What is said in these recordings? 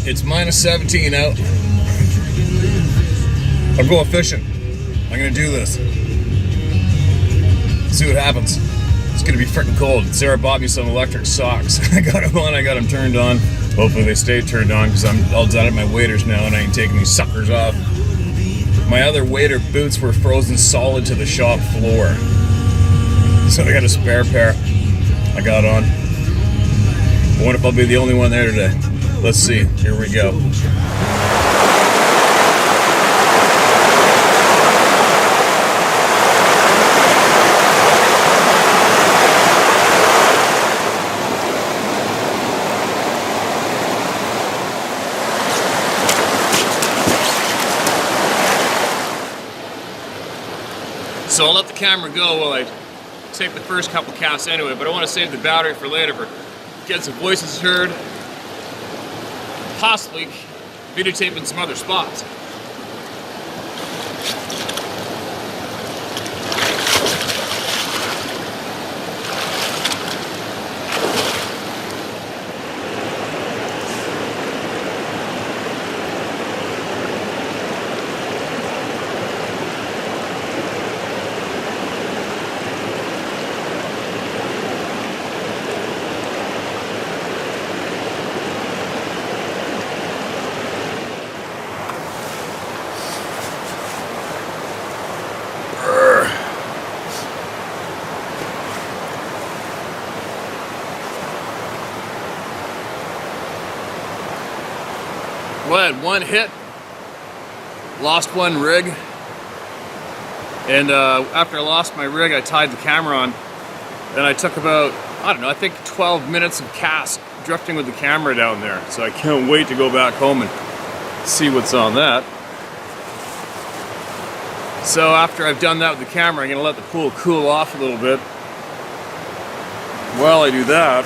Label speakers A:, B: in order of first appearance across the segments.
A: It's minus 17 out. I'm going fishing. I'm gonna do this. See what happens. It's gonna be freaking cold. Sarah bought me some electric socks. I got them on, I got them turned on. Hopefully they stay turned on because I'm all done at my waders now and I ain't taking these suckers off. My other wader boots were frozen solid to the shop floor. So I got a spare pair I got on. I wonder if I'll be the only one there today. Let's see. Here we go. So I'll let the camera go while I take the first couple casts anyway, but I want to save the battery for later for get some voices heard, possibly videotaping some other spots. Well, I had one hit, lost one rig, and after I lost my rig, I tied the camera on, and I took about, I don't know, I think 12 minutes of cast drifting with the camera down there. So I can't wait to go back home and see what's on that. So after I've done that with the camera, I'm gonna let the pool cool off a little bit. While I do that,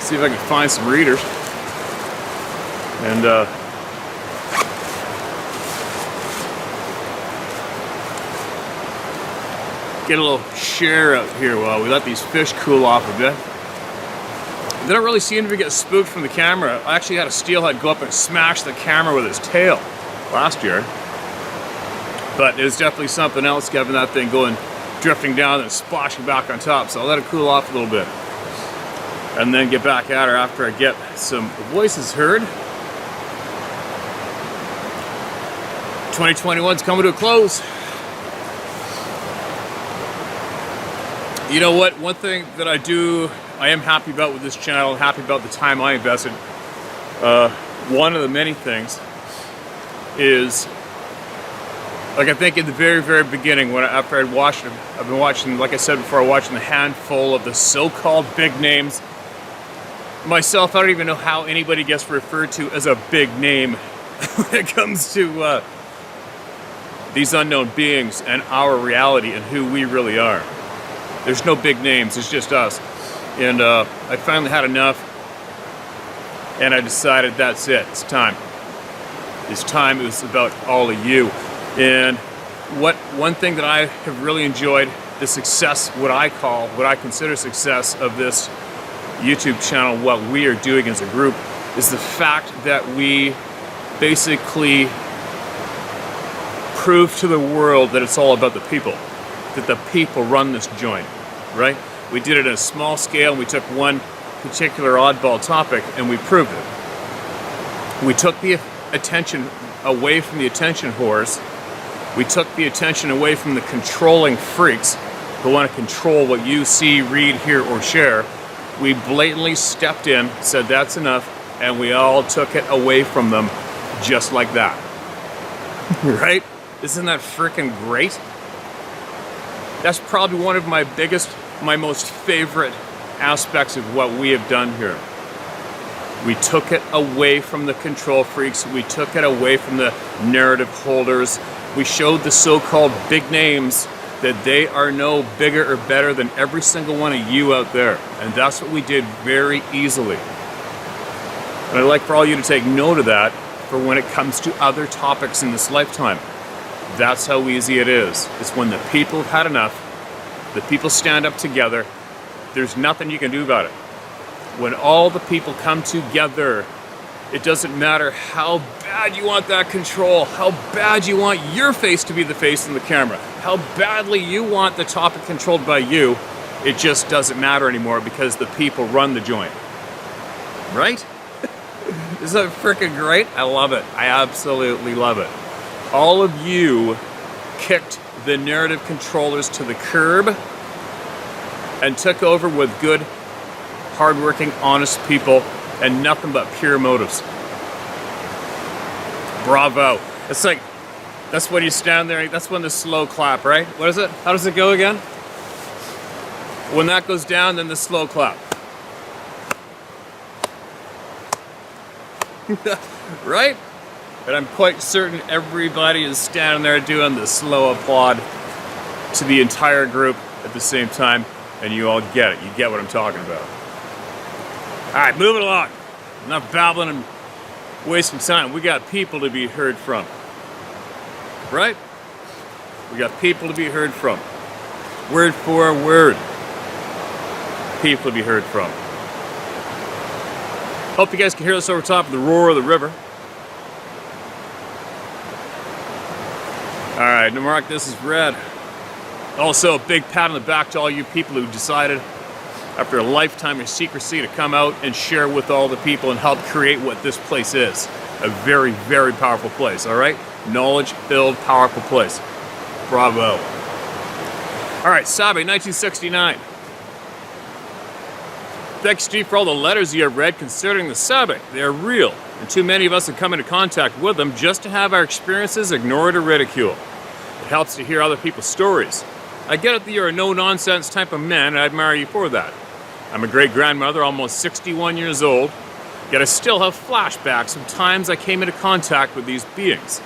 A: see if I can find some readers. And get a little share out here while we let these fish cool off a bit. They don't really seem to get spooked from the camera. I actually had a steelhead go up and smash the camera with his tail last year. But it was definitely something else having that thing going, drifting down and splashing back on top. So I'll let it cool off a little bit. And then get back at her after I get some voices heard. 2021's coming to a close. You know what? One thing that I am happy about with this channel, happy about the time I invested. One of the many things is, like I think in the very, very beginning, after I've been watching, like I said before, watching the handful of the so-called big names. Myself, I don't even know how anybody gets referred to as a big name when it comes to these unknown beings and our reality and who we really are. There's no big names, it's just us. And I finally had enough, and I decided that's it, it's time. It's time, it was about all of you. And one thing that I have really enjoyed, the success, what I consider success of this YouTube channel, what we are doing as a group, is the fact that we basically prove to the world that it's all about the people, that the people run this joint, right? We did it at a small scale, and we took one particular oddball topic and we proved it. We took the attention away from the attention whores. We took the attention away from the controlling freaks who want to control what you see, read, hear, or share. We blatantly stepped in, said that's enough, and we all took it away from them just like that. Right? Isn't that freaking great? That's probably one of my most favorite aspects of what we have done here. We took it away from the control freaks. We took it away from the narrative holders. We showed the so-called big names that they are no bigger or better than every single one of you out there. And that's what we did very easily. And I'd like for all you to take note of that for when it comes to other topics in this lifetime. That's how easy it is. It's when the people have had enough, the people stand up together, there's nothing you can do about it. When all the people come together It doesn't matter how bad you want that control, how bad you want your face to be the face in the camera, how badly you want the topic controlled by you. It just doesn't matter anymore because the people run the joint. Right? Isn't that freaking great? I love it. I absolutely love it. All of you kicked the narrative controllers to the curb and took over with good, hardworking, honest people and nothing but pure motives. Bravo. It's like, that's when you stand there, that's when the slow clap, right? What is it? How does it go again? When that goes down, then the slow clap. Right? But I'm quite certain everybody is standing there doing the slow applaud to the entire group at the same time, and you all get it. You get what I'm talking about. Alright, moving along. Enough babbling and wasting time. We got people to be heard from. Right? We got people to be heard from. Word for word. People to be heard from. Hope you guys can hear us over top of the roar of the river. Alright, Mark, this is Red. Also, a big pat on the back to all you people who decided, after a lifetime of secrecy, to come out and share with all the people and help create what this place is. A very, very powerful place, alright? Knowledge-filled, powerful place. Bravo. Alright, Sabe, 1969. Thanks, Steve, for all the letters you have read concerning the Sabe. They are real, and too many of us have come into contact with them just to have our experiences ignored or ridiculed. It helps to hear other people's stories. I get it that you're a no-nonsense type of man, and I admire you for that. I'm a great-grandmother, almost 61 years old, yet I still have flashbacks of times I came into contact with these beings.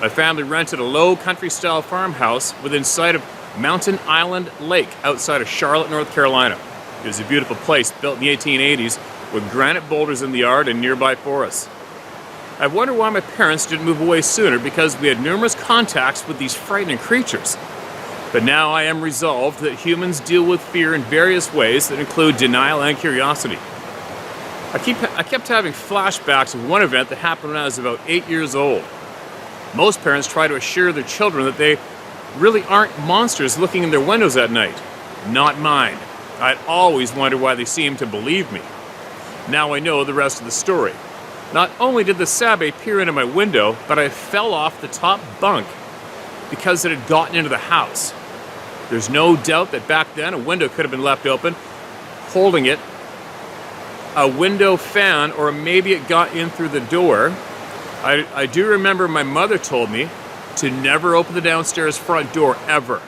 A: My family rented a low country-style farmhouse within sight of Mountain Island Lake outside of Charlotte, North Carolina. It was a beautiful place built in the 1880s with granite boulders in the yard and nearby forests. I wonder why my parents didn't move away sooner, because we had numerous contacts with these frightening creatures. But now I am resolved that humans deal with fear in various ways that include denial and curiosity. I kept having flashbacks of one event that happened when I was about 8 years old. Most parents try to assure their children that they really aren't monsters looking in their windows at night. Not mine. I'd always wondered why they seemed to believe me. Now I know the rest of the story. Not only did the Sabe peer into my window, but I fell off the top bunk because it had gotten into the house. There's no doubt that back then a window could have been left open, holding it, a window fan, or maybe it got in through the door. I do remember my mother told me to never open the downstairs front door ever.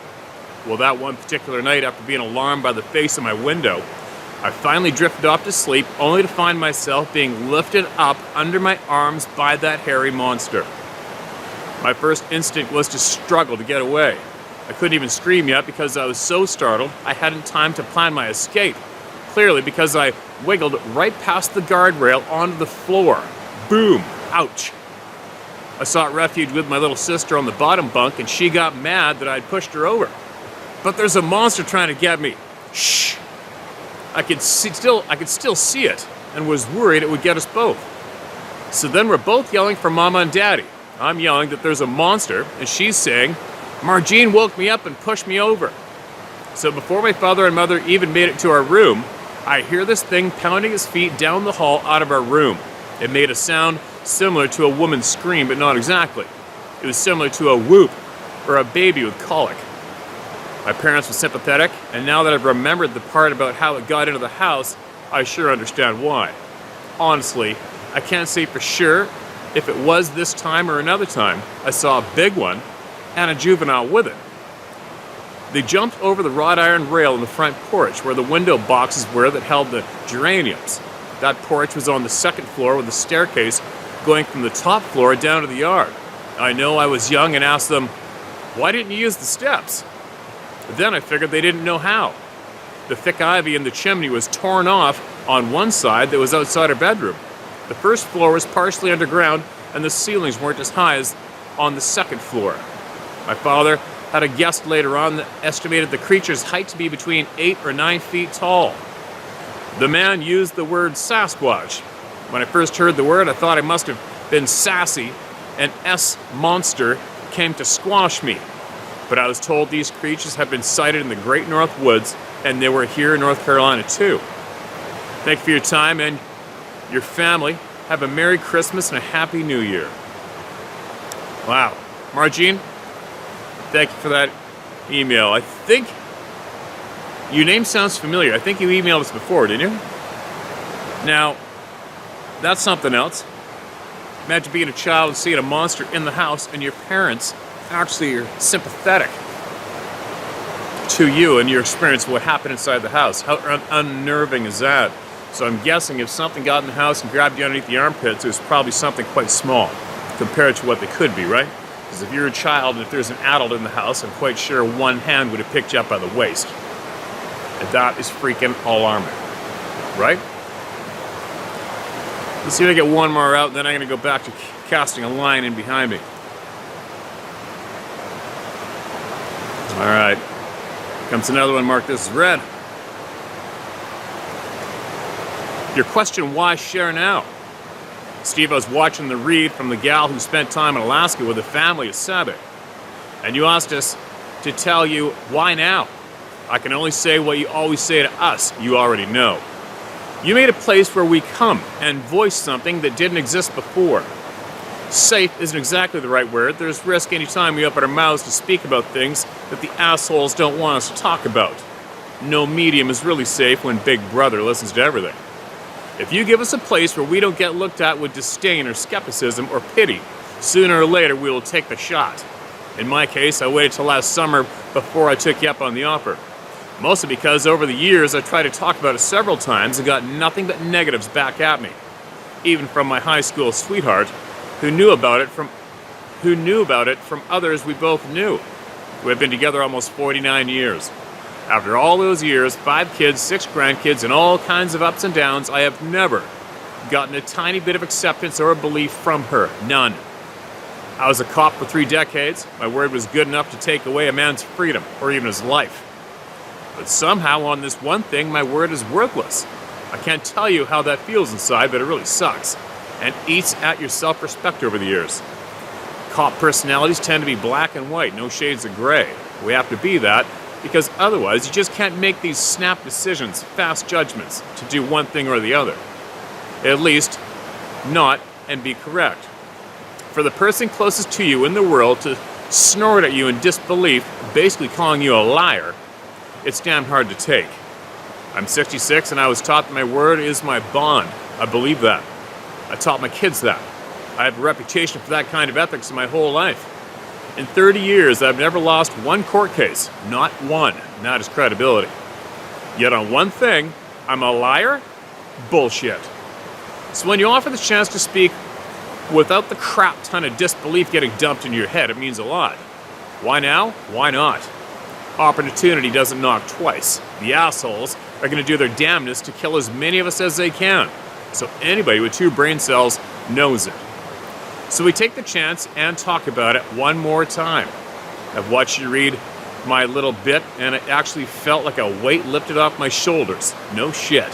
A: Well, that one particular night, after being alarmed by the face of my window, I finally drifted off to sleep, only to find myself being lifted up under my arms by that hairy monster. My first instinct was to struggle to get away. I couldn't even scream yet because I was so startled I hadn't time to plan my escape. Clearly because I wiggled right past the guardrail onto the floor. Boom! Ouch! I sought refuge with my little sister on the bottom bunk, and she got mad that I'd pushed her over. But there's a monster trying to get me. Shh! I could still see it, and was worried it would get us both. So then we're both yelling for Mama and Daddy. I'm yelling that there's a monster, and she's saying, Margene woke me up and pushed me over. So before my father and mother even made it to our room, I hear this thing pounding its feet down the hall out of our room. It made a sound similar to a woman's scream, but not exactly. It was similar to a whoop, or a baby with colic. My parents were sympathetic, and now that I've remembered the part about how it got into the house, I sure understand why. Honestly, I can't say for sure if it was this time or another time. I saw a big one, and a juvenile with it. They jumped over the wrought iron rail in the front porch where the window boxes were that held the geraniums. That porch was on the second floor with a staircase going from the top floor down to the yard. I know I was young and asked them, why didn't you use the steps? But then I figured they didn't know how. The thick ivy in the chimney was torn off on one side that was outside our bedroom. The first floor was partially underground, and the ceilings weren't as high as on the second floor. My father had a guest later on that estimated the creature's height to be between 8 or 9 feet tall. The man used the word Sasquatch. When I first heard the word, I thought I must have been sassy. An S-monster came to squash me. But I was told these creatures have been sighted in the Great North Woods, and they were here in North Carolina too. Thank you for your time and your family. Have a Merry Christmas and a Happy New Year. Wow. Margene, thank you for that email. I think your name sounds familiar. I think you emailed us before, didn't you? Now, that's something else. Imagine being a child and seeing a monster in the house and your parents actually are sympathetic to you and your experience of what happened inside the house. How unnerving is that? So I'm guessing if something got in the house and grabbed you underneath the armpits, it was probably something quite small compared to what they could be, right? Because if you're a child and if there's an adult in the house, I'm quite sure one hand would have picked you up by the waist. And that is freaking alarming, right? Let's see if I get one more out, then I'm going to go back to casting a line in behind me. All right. Comes another one marked this as red. Your question, why share now? Steve, I was watching the read from the gal who spent time in Alaska with a family of 7. And you asked us to tell you, why now? I can only say what you always say to us. You already know. You made a place where we come and voice something that didn't exist before. Safe isn't exactly the right word. There's risk anytime we open our mouths to speak about things that the assholes don't want us to talk about. No medium is really safe when Big Brother listens to everything. If you give us a place where we don't get looked at with disdain or skepticism or pity, sooner or later we will take the shot. In my case, I waited till last summer before I took you up on the offer. Mostly because over the years I tried to talk about it several times and got nothing but negatives back at me. Even from my high school sweetheart, who knew about it from others we both knew. We have been together almost 49 years. After all those years, 5 kids, 6 grandkids, and all kinds of ups and downs, I have never gotten a tiny bit of acceptance or a belief from her. None. I was a cop for 3 decades. My word was good enough to take away a man's freedom, or even his life. But somehow on this one thing, my word is worthless. I can't tell you how that feels inside, but it really sucks. And eats at your self-respect over the years. Cop personalities tend to be black and white, no shades of gray. We have to be that, because otherwise you just can't make these snap decisions, fast judgments, to do one thing or the other. At least, not and be correct. For the person closest to you in the world to snort at you in disbelief, basically calling you a liar, it's damn hard to take. I'm 66 and I was taught that my word is my bond. I believe that. I taught my kids that. I have a reputation for that kind of ethics in my whole life. In 30 years, I've never lost one court case. Not one. And that is credibility. Yet on one thing, I'm a liar? Bullshit. So when you offer the chance to speak without the crap ton of disbelief getting dumped in your head, it means a lot. Why now? Why not? Opportunity doesn't knock twice. The assholes are going to do their damnedest to kill as many of us as they can. So anybody with 2 brain cells knows it. So we take the chance and talk about it one more time. I've watched you read my little bit and it actually felt like a weight lifted off my shoulders. No shit.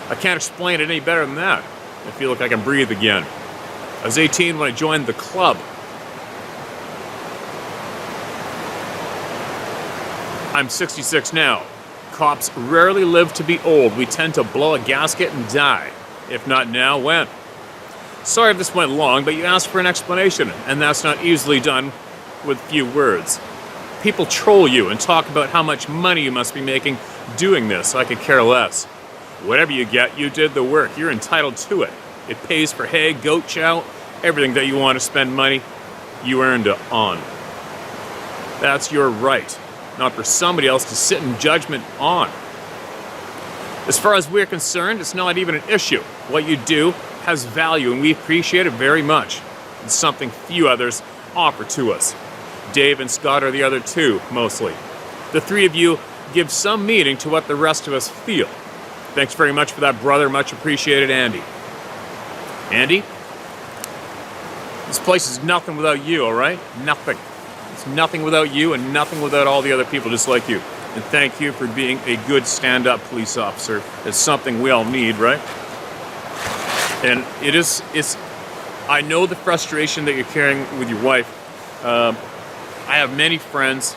A: I can't explain it any better than that. I feel like I can breathe again. I was 18 when I joined the club. I'm 66 now. Cops rarely live to be old. We tend to blow a gasket and die. If not now, when? Sorry if this went long, but you asked for an explanation, and that's not easily done with few words. People troll you and talk about how much money you must be making doing this. I could care less. Whatever you get, you did the work. You're entitled to it. It pays for hay, goat chow, everything that you want to spend money, you earned it on. That's your right, not for somebody else to sit in judgment on. As far as we're concerned, it's not even an issue. What you do has value, and we appreciate it very much. It's something few others offer to us. Dave and Scott are the other 2, mostly. The 3 of you give some meaning to what the rest of us feel. Thanks very much for that, brother. Much appreciated, Andy. Andy? This place is nothing without you, all right? Nothing. It's nothing without you and nothing without all the other people just like you. And thank you for being a good stand-up police officer. It's something we all need, right? And I know the frustration that you're carrying with your wife. I have many friends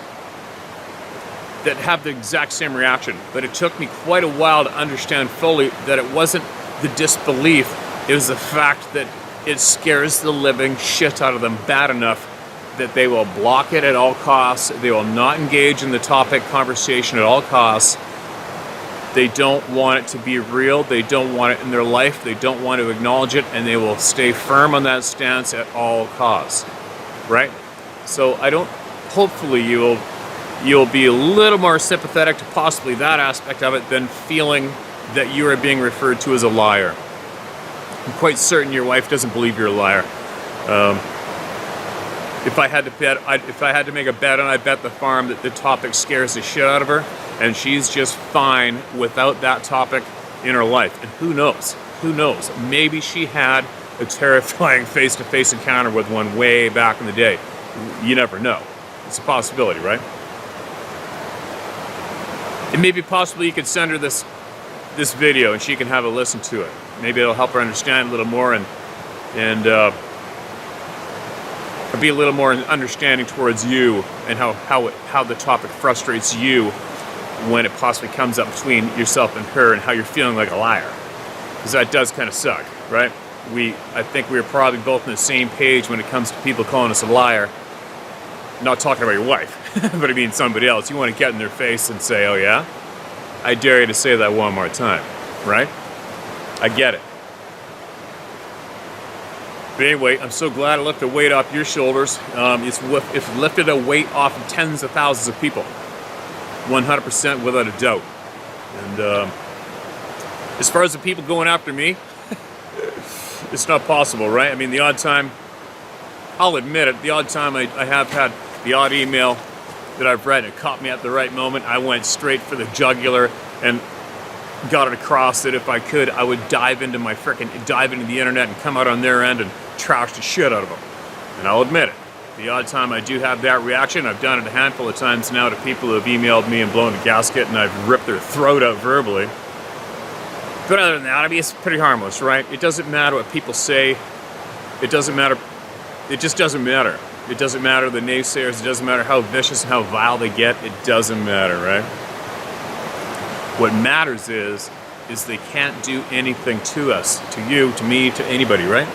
A: that have the exact same reaction, but it took me quite a while to understand fully that it wasn't the disbelief, it was the fact that it scares the living shit out of them bad enough that they will block it at all costs. They will not engage in the topic conversation at all costs. They don't want it to be real. They don't want it in their life. They don't want to acknowledge it, and they will stay firm on that stance at all costs, right? So hopefully you'll be a little more sympathetic to possibly that aspect of it than feeling that you are being referred to as a liar. I'm quite certain your wife doesn't believe you're a liar. If I had to make a bet, and I bet the farm that the topic scares the shit out of her, and she's just fine without that topic in her life. And who knows? Who knows? Maybe she had a terrifying face-to-face encounter with one way back in the day. You never know. It's a possibility, right? And maybe possibly you could send her this video and she can have a listen to it. Maybe it'll help her understand a little more and be a little more understanding towards you and how the topic frustrates you when it possibly comes up between yourself and her and how you're feeling like a liar. Because that does kind of suck, right? I think we're probably both on the same page when it comes to people calling us a liar. Not talking about your wife, but I mean somebody else. You want to get in their face and say, oh yeah? I dare you to say that one more time, right? I get it. But anyway, I'm so glad I lifted a weight off your shoulders. It's lifted a weight off of tens of thousands of people. 100% without a doubt. And as far as the people going after me, it's not possible, right? I mean, the odd time, I'll admit it, the odd time I have had the odd email that I've read, it caught me at the right moment. I went straight for the jugular and got it across that if I could, I would dive into the internet and come out on their end and trash the shit out of them. And I'll admit it. The odd time I do have that reaction, I've done it a handful of times now to people who have emailed me and blown a gasket and I've ripped their throat out verbally. But other than that, I mean, it's pretty harmless, right? It doesn't matter what people say. It doesn't matter. It just doesn't matter. It doesn't matter the naysayers. It doesn't matter how vicious and how vile they get. It doesn't matter, right? What matters is they can't do anything to us, to you, to me, to anybody, right?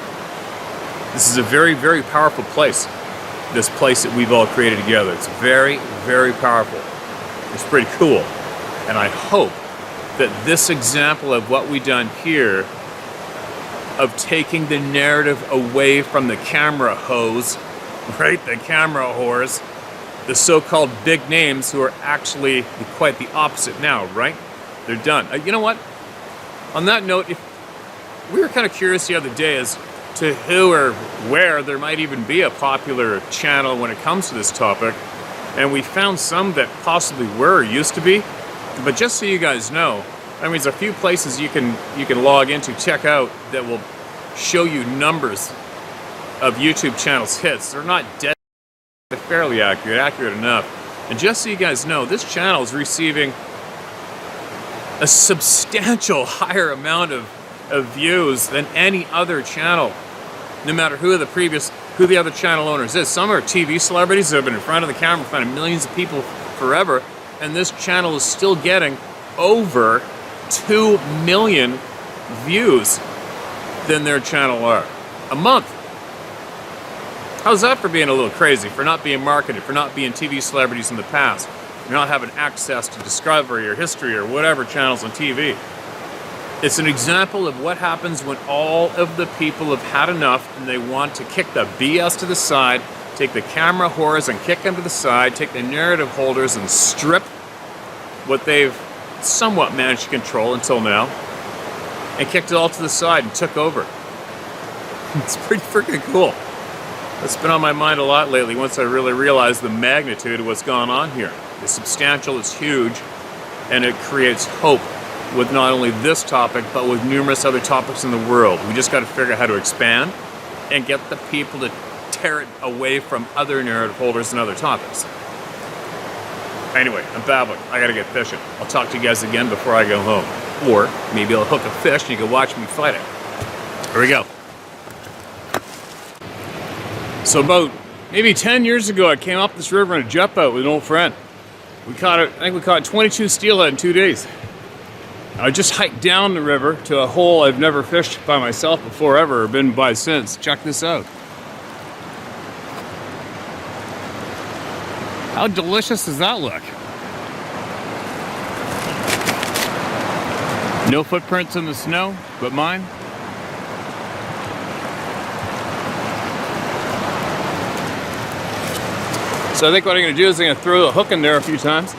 A: This is a very, very powerful place. This place that we've all created together. It's very, very powerful. It's pretty cool. And I hope that this example of what we've done here, of taking the narrative away from the camera hose, right? The camera whores, the so-called big names who are actually quite the opposite now, right? They're done. You know what? On that note, we were kind of curious the other day as to who or where there might even be a popular channel when it comes to this topic, and we found some that possibly were or used to be. But just so you guys know, I mean, there's a few places you can log into, check out, that will show you numbers of YouTube channels hits. They're not dead, they're fairly accurate enough. And just so you guys know, this channel is receiving a substantial higher amount of views than any other channel, no matter who the other channel owners is. Some are TV celebrities that have been in front of the camera in front of millions of people forever, and this channel is still getting over 2 million views than their channel are a month. How's that for being a little crazy, for not being marketed, for not being TV celebrities in the past, for not having access to Discovery or History or whatever channels on TV? It's an example of what happens when all of the people have had enough and they want to kick the BS to the side, take the camera whores and kick them to the side, take the narrative holders and strip what they've somewhat managed to control until now, and kicked it all to the side and took over. It's pretty freaking cool. It's been on my mind a lot lately once I really realized the magnitude of what's gone on here. It's substantial, it's huge, and it creates hope with not only this topic, but with numerous other topics in the world. We just got to figure out how to expand and get the people to tear it away from other narrative holders and other topics. Anyway, I'm babbling. I gotta get fishing. I'll talk to you guys again before I go home. Or maybe I'll hook a fish and you can watch me fight it. Here we go. So about maybe 10 years ago, I came up this river in a jet boat with an old friend. I think we caught 22 steelhead in 2 days. I just hiked down the river to a hole I've never fished by myself before ever, or been by since. Check this out. How delicious does that look? No footprints in the snow, but mine. So I think what I'm going to do is I'm going to throw the hook in there a few times,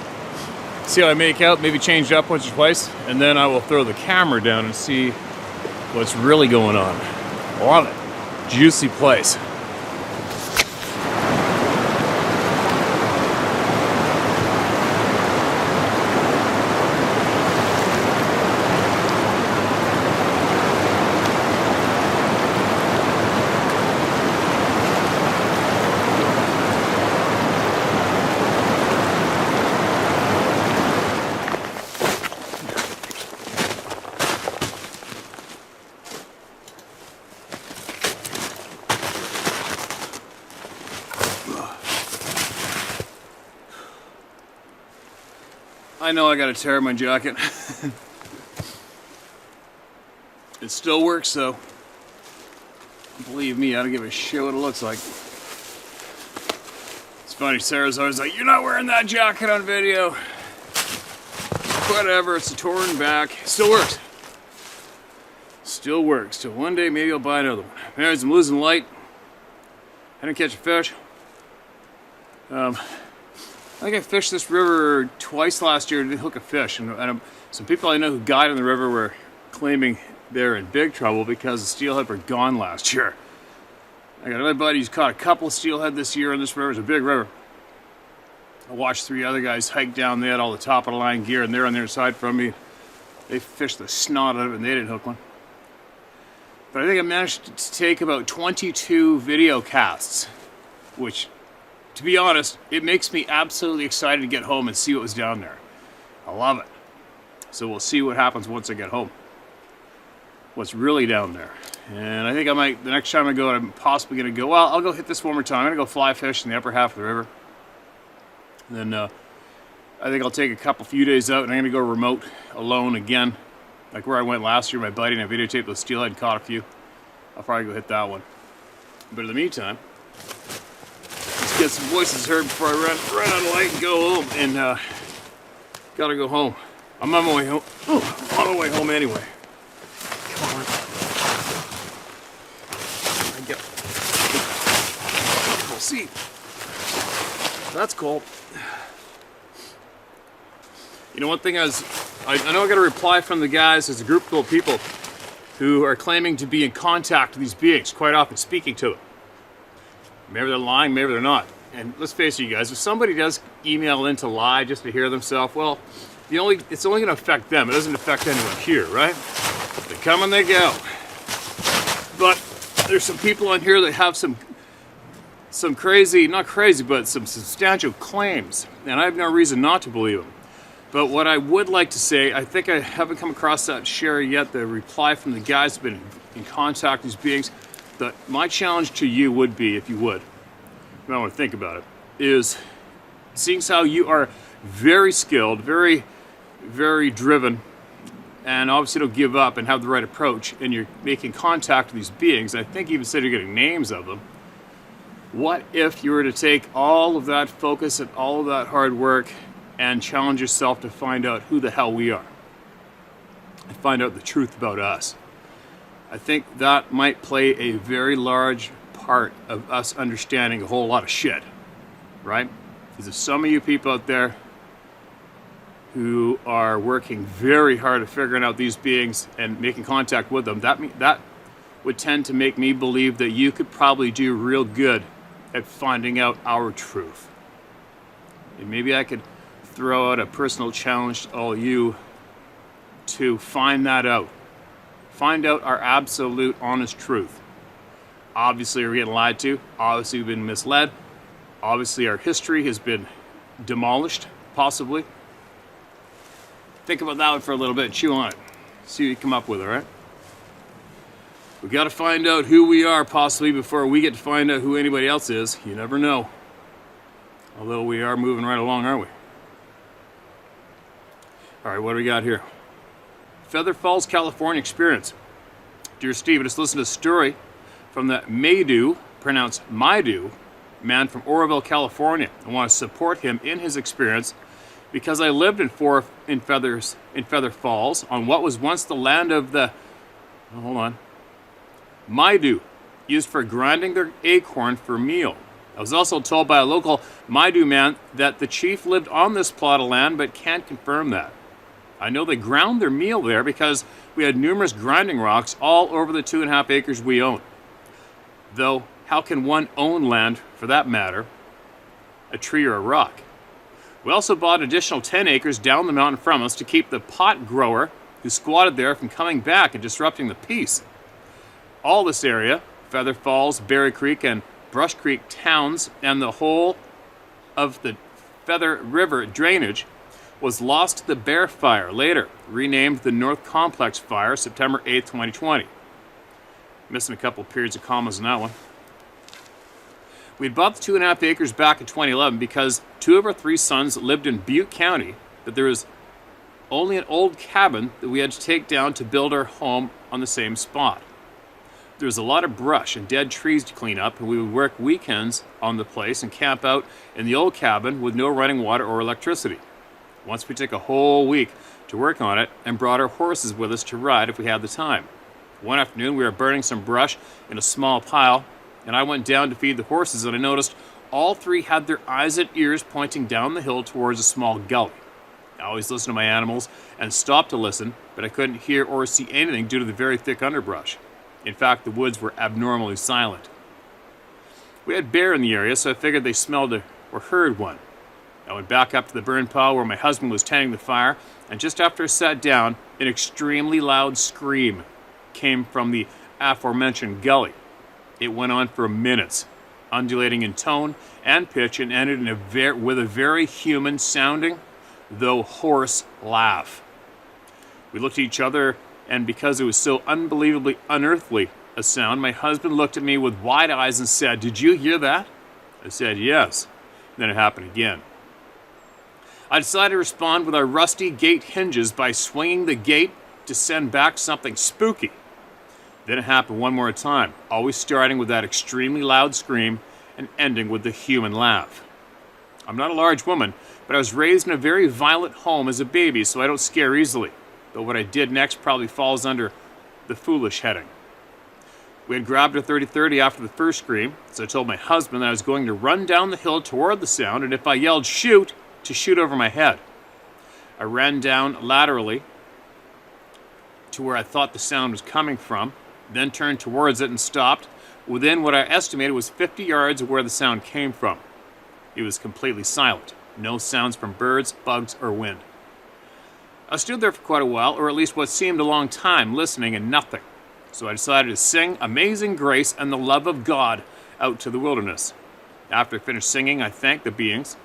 A: see how I make out, maybe change it up once or twice, and then I will throw the camera down and see what's really going on. Love it. Juicy place. I know I gotta tear my jacket. It still works though. Believe me, I don't give a shit what it looks like. It's funny, Sarah's always like, "You're not wearing that jacket on video." Whatever, it's a torn back. Still works. Still works. Till one day maybe I'll buy another one. Anyways, I'm losing light. I didn't catch a fish. I think I fished this river twice last year and didn't hook a fish. And some people I know who guide on the river were claiming they're in big trouble because the steelhead were gone last year. I got another buddy who's caught a couple of steelhead this year on this river. It's a big river. I watched 3 other guys hike down. They had all the top of the line gear and they're on their side from me. They fished the snot out of it and they didn't hook one. But I think I managed to take about 22 video casts, which, to be honest, it makes me absolutely excited to get home and see what was down there. I love it. So we'll see what happens once I get home. What's really down there. And I think I might, the next time I go, I'm possibly going to go, well, I'll go hit this one more time. I'm going to go fly fish in the upper half of the river. And then I think I'll take a few days out and I'm going to go remote alone again. Like where I went last year, my buddy, and I videotaped those steelhead and caught a few. I'll probably go hit that one. But in the meantime, let's get some voices heard before I run out of light and go home. And gotta go home. I'm on my way home. Oh, I'm on my way home anyway. Come on. I get. We'll see. That's cool. You know, one thing I know I got a reply from the guys. There's a group full of people who are claiming to be in contact with these beings, quite often speaking to them. Maybe they're lying, maybe they're not. And let's face it, you guys, if somebody does email in to lie just to hear themselves, well, it's only going to affect them. It doesn't affect anyone here, right? They come and they go. But there's some people on here that have some crazy, not crazy, but some substantial claims. And I have no reason not to believe them. But what I would like to say, I think I haven't come across that share yet, the reply from the guys who've been in contact with these beings. My challenge to you would be, if you would, if I want to think about it, is seeing as how you are very skilled, very, very driven, and obviously don't give up and have the right approach, and you're making contact with these beings, I think you even said you're getting names of them. What if you were to take all of that focus and all of that hard work and challenge yourself to find out who the hell we are and find out the truth about us? I think that might play a very large part of us understanding a whole lot of shit, right? Because if some of you people out there who are working very hard at figuring out these beings and making contact with them, that would tend to make me believe that you could probably do real good at finding out our truth. And maybe I could throw out a personal challenge to all you to find that out. Find out our absolute honest truth. Obviously we're getting lied to. Obviously we've been misled. Obviously our history has been demolished, possibly. Think about that one for a little bit and chew on it. See what you come up with, alright? We got to find out who we are, possibly, before we get to find out who anybody else is. You never know. Although we are moving right along, aren't we? All right, what do we got here? Feather Falls, California experience. Dear Steve, I just listened to a story from the Maydew, pronounced Maidu, man from Oroville, California. I want to support him in his experience because I lived in Feather Falls on what was once the land of the, Maidu, used for grinding their acorn for meal. I was also told by a local Maidu man that the chief lived on this plot of land, but can't confirm that. I know they ground their meal there because we had numerous grinding rocks all over the 2.5 acres we own. Though, how can one own land, for that matter, a tree or a rock? We also bought an additional 10 acres down the mountain from us to keep the pot grower who squatted there from coming back and disrupting the peace. All this area, Feather Falls, Berry Creek, and Brush Creek towns, and the whole of the Feather River drainage was lost to the Bear Fire, later renamed the North Complex Fire, September 8, 2020. Missing a couple periods of commas in that one. We had bought the 2.5 acres back in 2011 because 2 of our 3 sons lived in Butte County, but there was only an old cabin that we had to take down to build our home on the same spot. There was a lot of brush and dead trees to clean up, and we would work weekends on the place and camp out in the old cabin with no running water or electricity. Once we took a whole week to work on it and brought our horses with us to ride if we had the time. One afternoon we were burning some brush in a small pile, and I went down to feed the horses, and I noticed all 3 had their eyes and ears pointing down the hill towards a small gully. I always listen to my animals and stopped to listen, but I couldn't hear or see anything due to the very thick underbrush. In fact, the woods were abnormally silent. We had bear in the area, so I figured they smelled or heard one. I went back up to the burn pile where my husband was tending the fire, and just after I sat down, an extremely loud scream came from the aforementioned gully. It went on for minutes, undulating in tone and pitch, and ended with a very human-sounding, though hoarse, laugh. We looked at each other, and because it was so unbelievably unearthly a sound, my husband looked at me with wide eyes and said, "Did you hear that?" I said, "Yes." Then it happened again. I decided to respond with our rusty gate hinges by swinging the gate to send back something spooky. Then it happened one more time, always starting with that extremely loud scream and ending with the human laugh. I'm not a large woman, but I was raised in a very violent home as a baby, so I don't scare easily. But what I did next probably falls under the foolish heading. We had grabbed a 30-30 after the first scream, so I told my husband that I was going to run down the hill toward the sound, and if I yelled shoot, to shoot over my head. I ran down laterally to where I thought the sound was coming from, then turned towards it and stopped within what I estimated was 50 yards of where the sound came from. It was completely silent. No sounds from birds, bugs, or wind. I stood there for quite a while, or at least what seemed a long time, listening and nothing. So I decided to sing Amazing Grace and the Love of God out to the wilderness. After I finished singing, I thanked the beings,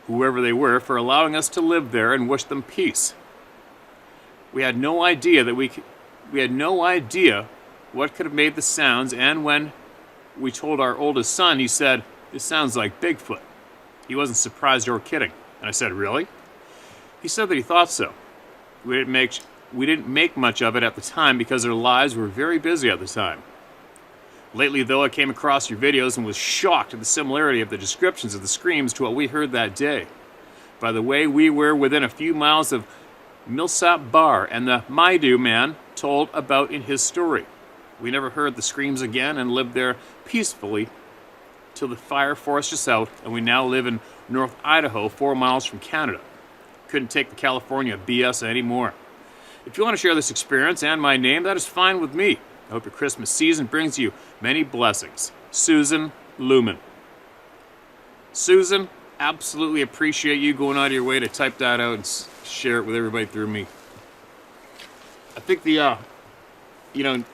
A: whoever they were, for allowing us to live there and wished them peace. We had no idea what could have made the sounds, and when we told our oldest son, he said, "This sounds like Bigfoot." He wasn't surprised or kidding. And I said, "Really?" He said that he thought so. We didn't make much of it at the time because our lives were very busy at the time. Lately, though, I came across your videos and was shocked at the similarity of the descriptions of the screams to what we heard that day. By the way, we were within a few miles of Millsap Bar, and the Maidu man told about in his story. We never heard the screams again and lived there peacefully till the fire forced us out, and we now live in North Idaho, 4 miles from Canada. Couldn't take the California BS anymore. If you want to share this experience and my name, that is fine with me. I hope your Christmas season brings you many blessings. Susan Lawman. Susan, absolutely appreciate you going out of your way to type that out and share it with everybody through me. I think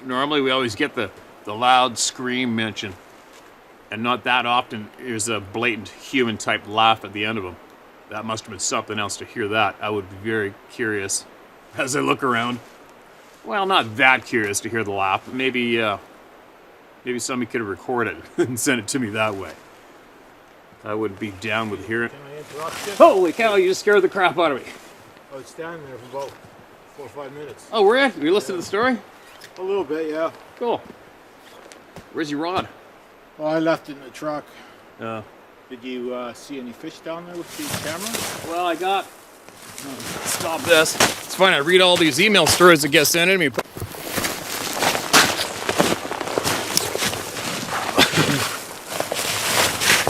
A: normally we always get the loud scream mention, and not that often is a blatant human type laugh at the end of them. That must have been something else to hear that. I would be very curious as I look around. Well, not that curious to hear the laugh, but maybe somebody could have recorded it and sent it to me that way. I would be down with hearing.
B: Can I interrupt you?
A: Holy cow, you just scared the crap out of me.
B: I was standing there for about 4 or 5 minutes.
A: Oh, were you? You listening to the story?
B: A little bit, yeah.
A: Cool. Where's your rod?
B: Well, I left it in the truck.
A: Uh,
B: Did you see any fish down there with the camera?
A: well, I got... Stop this. It's fine, I read all these email stories that get sent to me.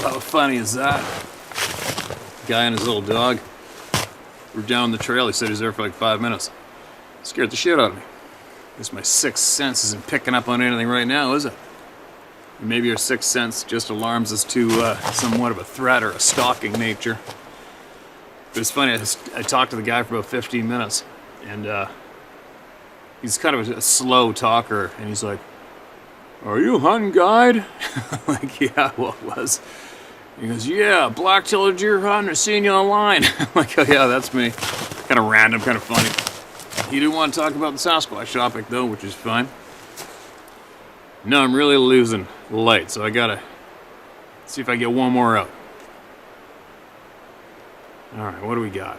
A: How funny is that? Guy and his little dog were down the trail. He said he was there for like 5 minutes. Scared the shit out of me. Guess my sixth sense isn't picking up on anything right now, is it? Maybe your sixth sense just alarms us to somewhat of a threat or a stalking nature. But it's funny, I talked to the guy for about 15 minutes, and he's kind of a slow talker, and he's like, "Are you a hunting guide?" Like, yeah, well, it was. He goes, "Yeah, black-tailed deer hunting, I seen you online." I'm like, "Oh yeah, that's me." Kind of random, kind of funny. He didn't want to talk about the Sasquatch topic though, which is fine. No, I'm really losing light, so I gotta see if I get one more out. Alright, what do we got?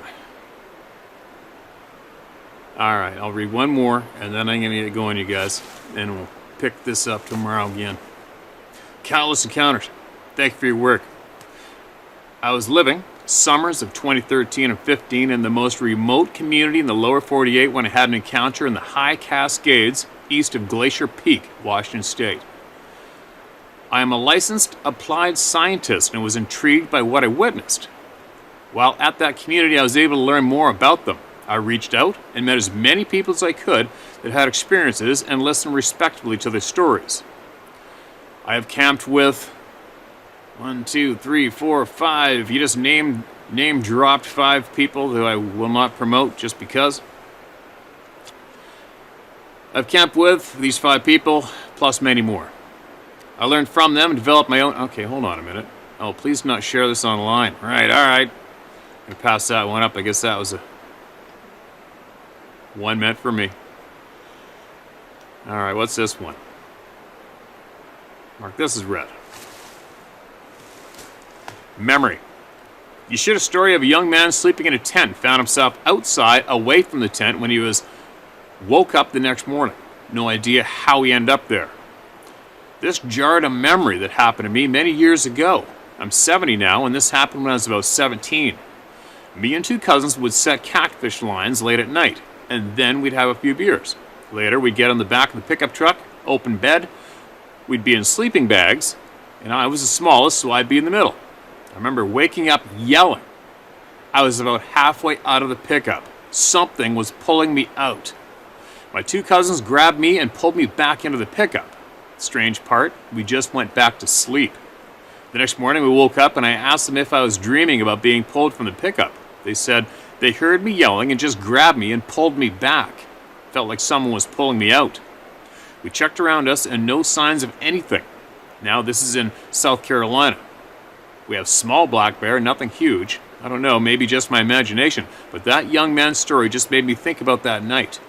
A: Alright, I'll read one more, and then I'm gonna get going, you guys. And we'll pick this up tomorrow again. Countless encounters. Thank you for your work. I was living summers of 2013 and 15 in the most remote community in the lower 48 when I had an encounter in the high Cascades east of Glacier Peak, Washington State. I am a licensed applied scientist and was intrigued by what I witnessed. While at that community, I was able to learn more about them. I reached out and met as many people as I could that had experiences and listened respectfully to their stories. I have camped with 1, 2, 3, 4, 5. You just name dropped 5 people who I will not promote just because. I've camped with these 5 people, plus many more. I learned from them and developed my own... Okay, hold on a minute. Oh, please not share this online. Right, alright. I'm going to pass that one up. I guess that was a... one meant for me. Alright, what's this one? Mark, this is red. Memory. You shared a story of a young man sleeping in a tent, found himself outside, away from the tent when he woke up the next morning. No idea how he ended up there. This jarred a memory that happened to me many years ago. I'm 70 now, and this happened when I was about 17. Me and 2 cousins would set catfish lines late at night, and then we'd have a few beers. Later, we'd get on the back of the pickup truck, open bed. We'd be in sleeping bags, and I was the smallest, so I'd be in the middle. I remember waking up yelling. I was about halfway out of the pickup. Something was pulling me out. My 2 cousins grabbed me and pulled me back into the pickup. Strange part, we just went back to sleep. The next morning we woke up and I asked them if I was dreaming about being pulled from the pickup. They said they heard me yelling and just grabbed me and pulled me back. Felt like someone was pulling me out. We checked around us and no signs of anything. Now this is in South Carolina. We have small black bear, nothing huge. I don't know, maybe just my imagination, but that young man's story just made me think about that night.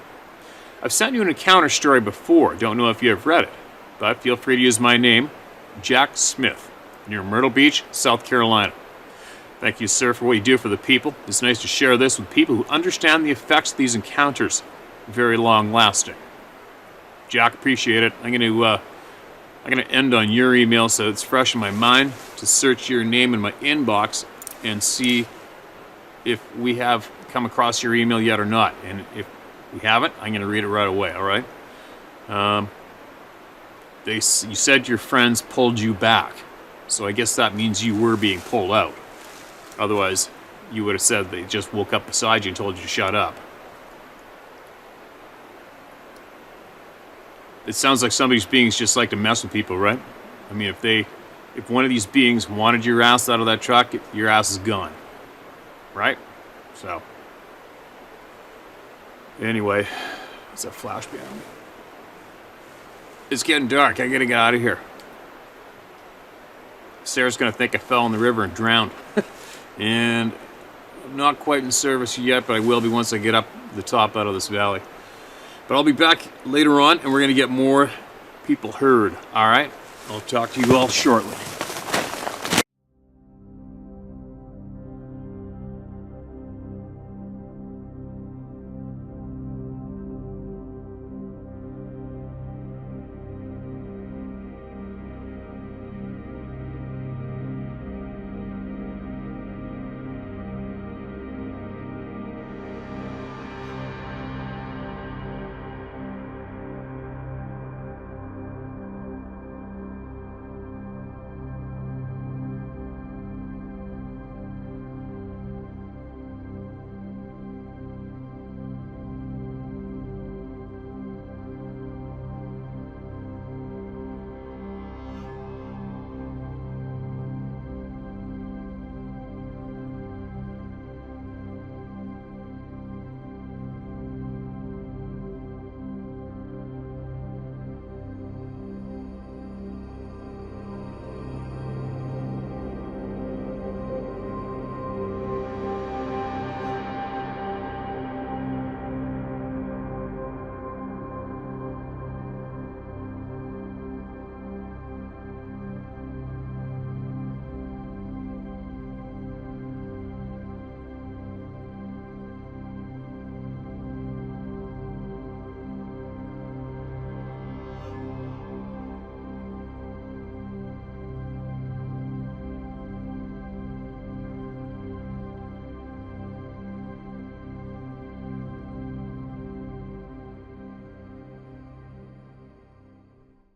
A: I've sent you an encounter story before, don't know if you have read it, but feel free to use my name, Jack Smith, near Myrtle Beach, South Carolina. Thank you, sir, for what you do for the people. It's nice to share this with people who understand the effects of these encounters. Very long-lasting. Jack, appreciate it. I'm going to end on your email so it's fresh in my mind to search your name in my inbox and see if we have come across your email yet or not. And if we haven't, I'm going to read it right away, all right? You said your friends pulled you back, so I guess that means you were being pulled out. Otherwise, you would have said they just woke up beside you and told you to shut up. It sounds like some of these beings just like to mess with people, right? I mean, if one of these beings wanted your ass out of that truck, your ass is gone. Right? So. Anyway, it's a flash behind me. It's getting dark. I gotta get out of here. Sarah's gonna think I fell in the river and drowned. And I'm not quite in service yet, but I will be once I get up the top out of this valley. But I'll be back later on, and we're going to get more people heard. All right? I'll talk to you all shortly.